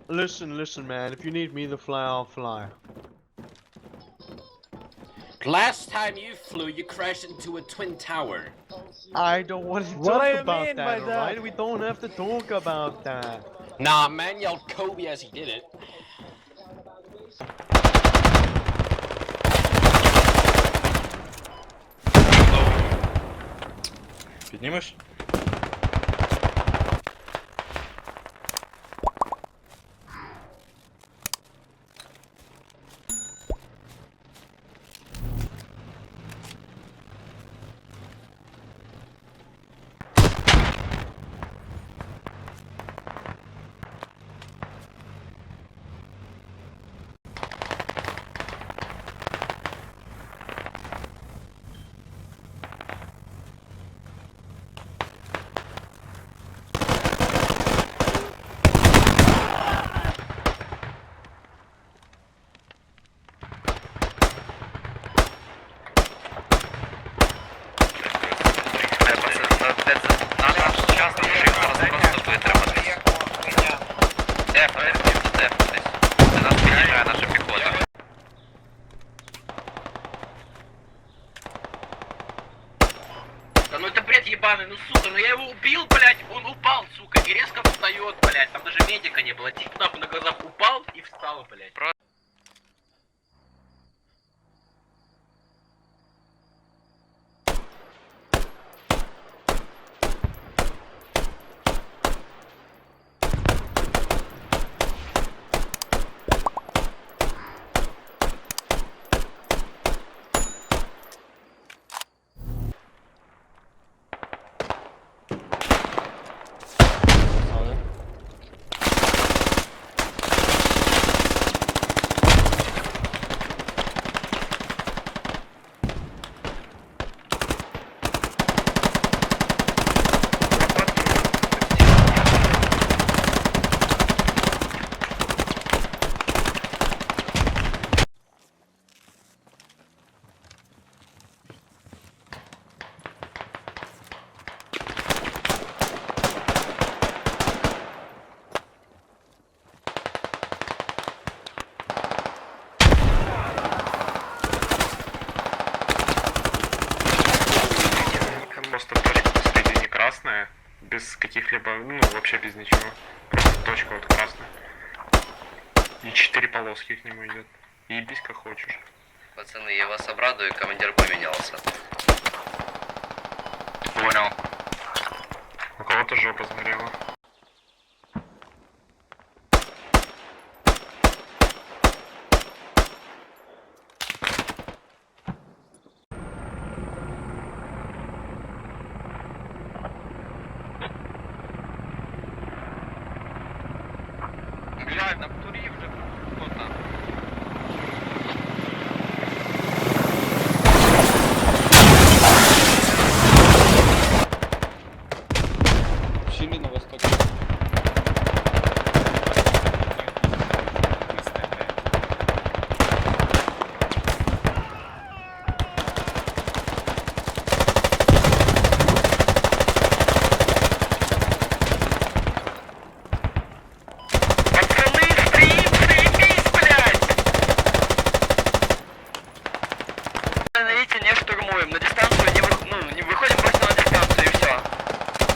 Listen, man. If you need me to fly, I'll fly. Last time you flew, you crashed into a twin tower. I don't want to What do talk you about mean that, by that? alright? We don't have to talk about that. Nah, man yelled Kobe as he did it. Піднімеш? Да ну это бред ебаный, ну сука, ну я его убил, блядь, он упал, сука, и резко встает, блядь, там даже медика не было, тип нахуй на глазах упал и встал, блядь. Просто точка посередине красная, без каких-либо, ну вообще без ничего. Просто точка вот красная. И 4 полоски к нему идет. И ебись как хочешь. Пацаны, я вас обрадую, командир поменялся. Понял. У кого-то жопа сгорела. Блядь, на туре уже кто там? Чили на востоке. Остановите, не штурмуем, на дистанцию не выходим просто на дистанцию и все.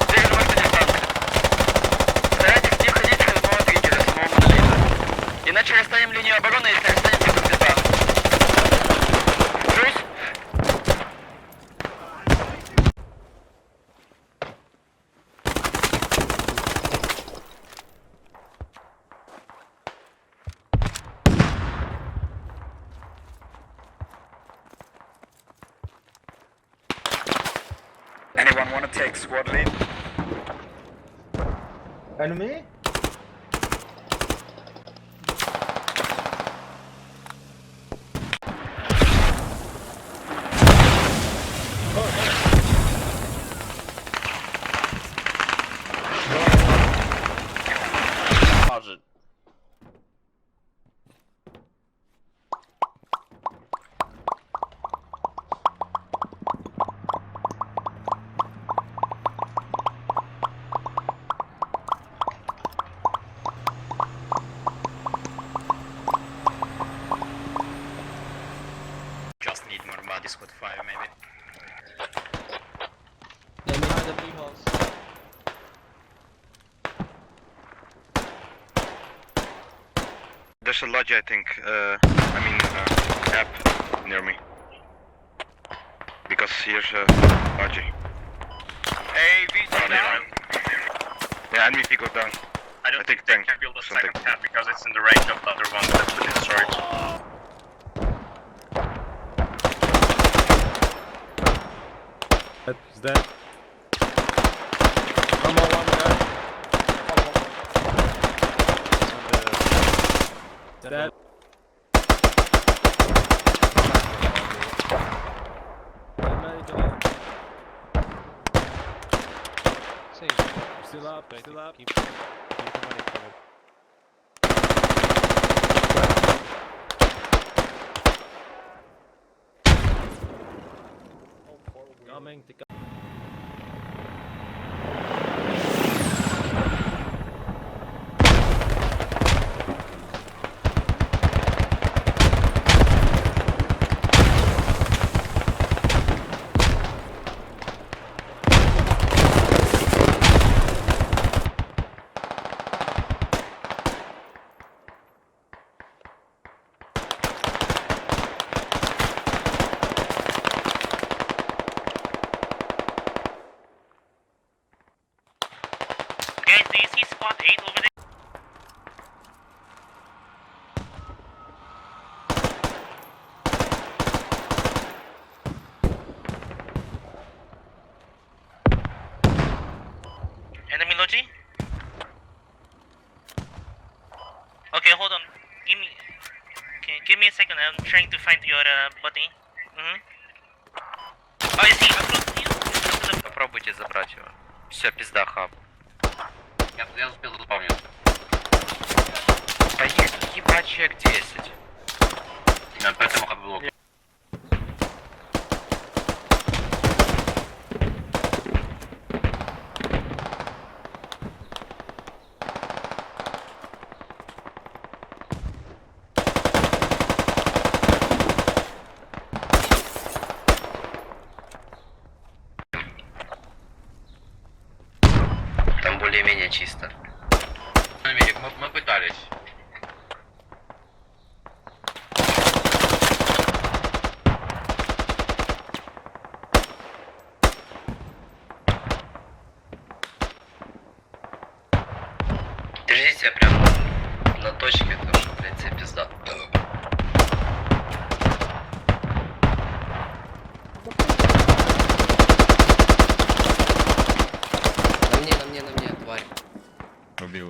Двигай может на дистанцию. Старайтесь не входить с одного триггера, самого монолита. Иначе расстанем линию обороны, если расстанем типа пизда. Плюс. Anyone wanna take squad lead? Enemy? Deposit. There's a lodge, I think. App near me. Because here's a lodge. Hey, VJ down. Yeah, enemy vehicle down. I don't think think they tank, can build a something. second cap because it's in the range of the other ones that put in storage. Is that? Come on, one guy. That. Still up, still up. Keep the money covered. Coming to come. Guys, do you see spot 8 over there? Enemy logi? Okay, hold on. Give me a second. I'm trying to find your body. Oh, I see. Across you. Попробуйте забрать его. Все, пизда, хаб. Я успел заполниться. Да ебать человек 10. Поэтому хаб блок. Там более-менее чисто. Мы пытались. Держите прям на точке, потому что, блядь, тебе пизда. На мне, тварь. Убил.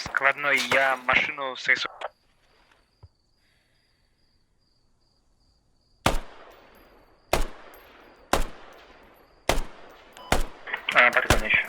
Складной, я машину срисую. Патрон еще.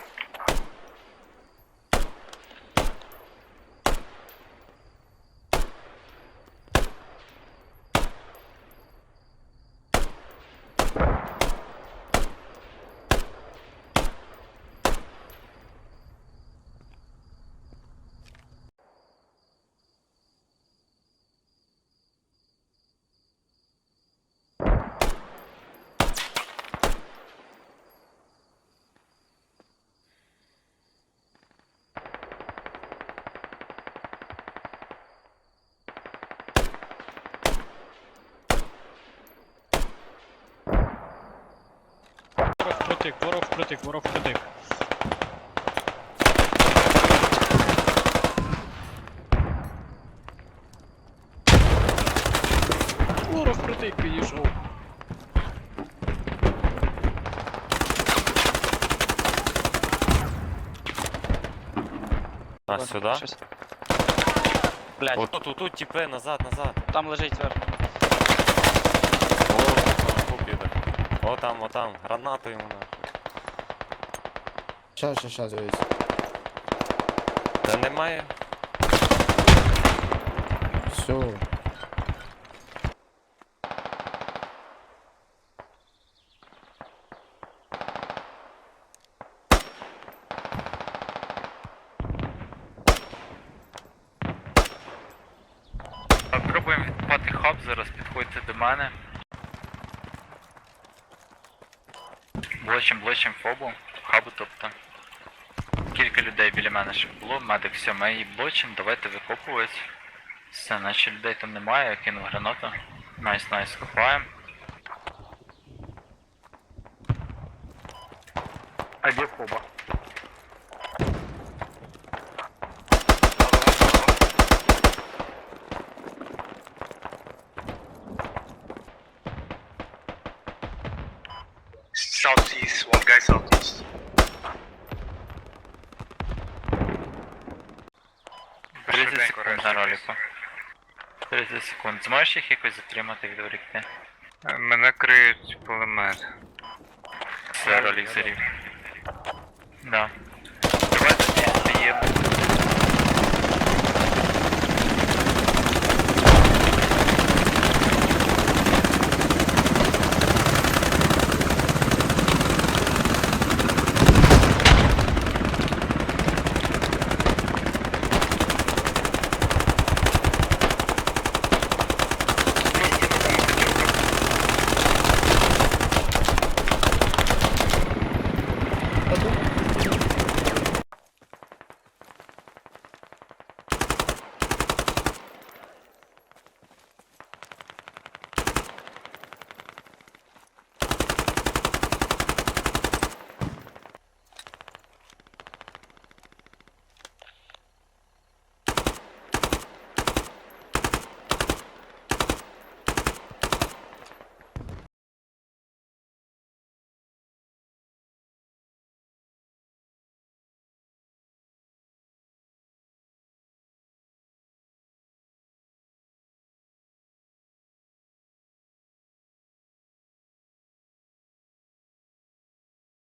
Ворог впритик. Ворог впритик підійшов. А, сюда? Блядь. Вот тут, типа, назад. Там лежить зверху. О, піде. О там, гранату йому нахуй. Щас, дивись. Та немає. Все. Пробуємо відкупати хаб зараз, підходьте до мене. Блочим фобу, хабу, тобто. Кілька людей біля мене ще було, медик, все, ми її блочим, давайте викопувати. Все, наче людей там немає, я кинув гранату. Найс, копаємо. А где фоба? Southeast, one guy southeast. 30 секунд на роліку. 30 секунд. Зможеш їх якось затримати, відволікти? Мене криють пулемет. Все, ролік зарів. Да. Давайте стоїмо.